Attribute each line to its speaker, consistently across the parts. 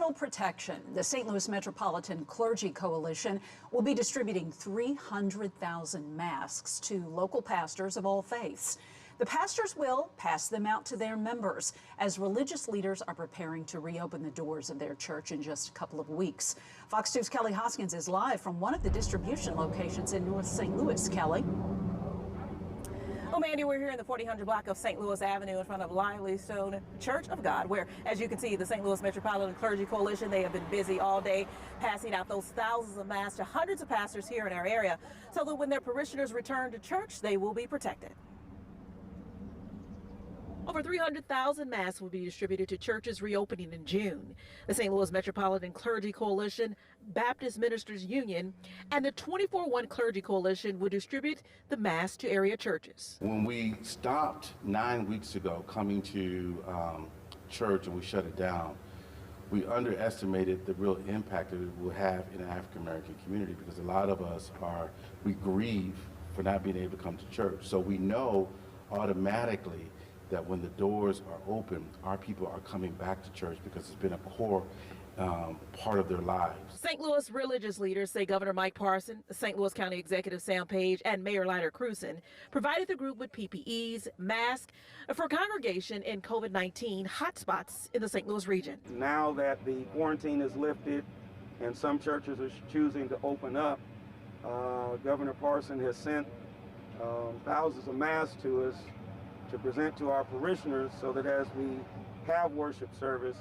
Speaker 1: Personal protection. The St. Louis Metropolitan Clergy Coalition will be distributing 300,000 masks to local pastors of all faiths. The pastors will pass them out to their members as religious leaders are preparing to reopen the doors of their church in just a couple of weeks. Fox 2's Kelley Hoskins is live from one of the distribution locations in North St. Louis. Kelley.
Speaker 2: Well, Mandy, we're here in the 4000 block of St. Louis Avenue in front of Lively Stone Church of God, where, as you can see, the St. Louis Metropolitan Clergy Coalition, they have been busy all day passing out those thousands of masks to hundreds of pastors here in our area so that when their parishioners return to church, they will be protected. Over 300,000 masks will be distributed to churches reopening in June. The St. Louis Metropolitan Clergy Coalition, Baptist Ministers Union, and the 24-1 Clergy Coalition will distribute the masks to area churches.
Speaker 3: When we stopped 9 weeks ago coming to church and we shut it down, we underestimated the real impact that it will have in the African American community, because a lot of us we grieve for not being able to come to church. So we know automatically that when the doors are open, our people are coming back to church because it's been a core part of their lives.
Speaker 2: St. Louis religious leaders say Governor Mike Parson, St. Louis County Executive Sam Page, and Mayor Leiter Cruzen provided the group with PPEs, masks for congregation in COVID-19 hotspots in the St. Louis region.
Speaker 4: Now that the quarantine is lifted and some churches are choosing to open up, Governor Parson has sent thousands of masks to us to present to our parishioners so that as we have worship service,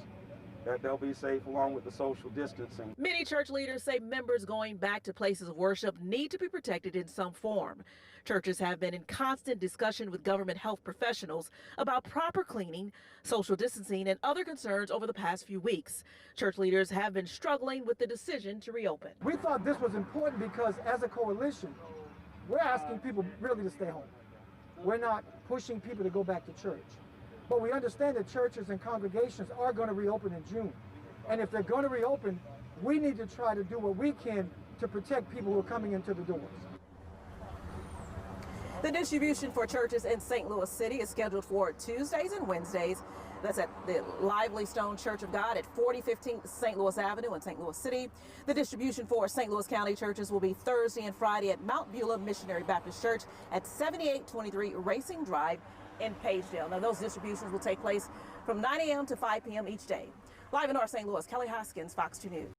Speaker 4: that they'll be safe along with the social distancing.
Speaker 2: Many church leaders say members going back to places of worship need to be protected in some form. Churches have been in constant discussion with government health professionals about proper cleaning, social distancing, and other concerns over the past few weeks. Church leaders have been struggling with the decision to reopen.
Speaker 5: We thought this was important because as a coalition, we're asking people really to stay home. We're not pushing people to go back to church. But we understand that churches and congregations are going to reopen in June. And if they're going to reopen, we need to try to do what we can to protect people who are coming into the doors.
Speaker 2: The distribution for churches in St. Louis City is scheduled for Tuesdays and Wednesdays. That's at the Lively Stone Church of God at 4015 St. Louis Avenue in St. Louis City. The distribution for St. Louis County churches will be Thursday and Friday at Mount Beulah Missionary Baptist Church at 7823 Racing Drive in Pagedale. Now, those distributions will take place from 9 a.m. to 5 p.m. each day. Live in North St. Louis, Kelley Hoskins, Fox 2 News.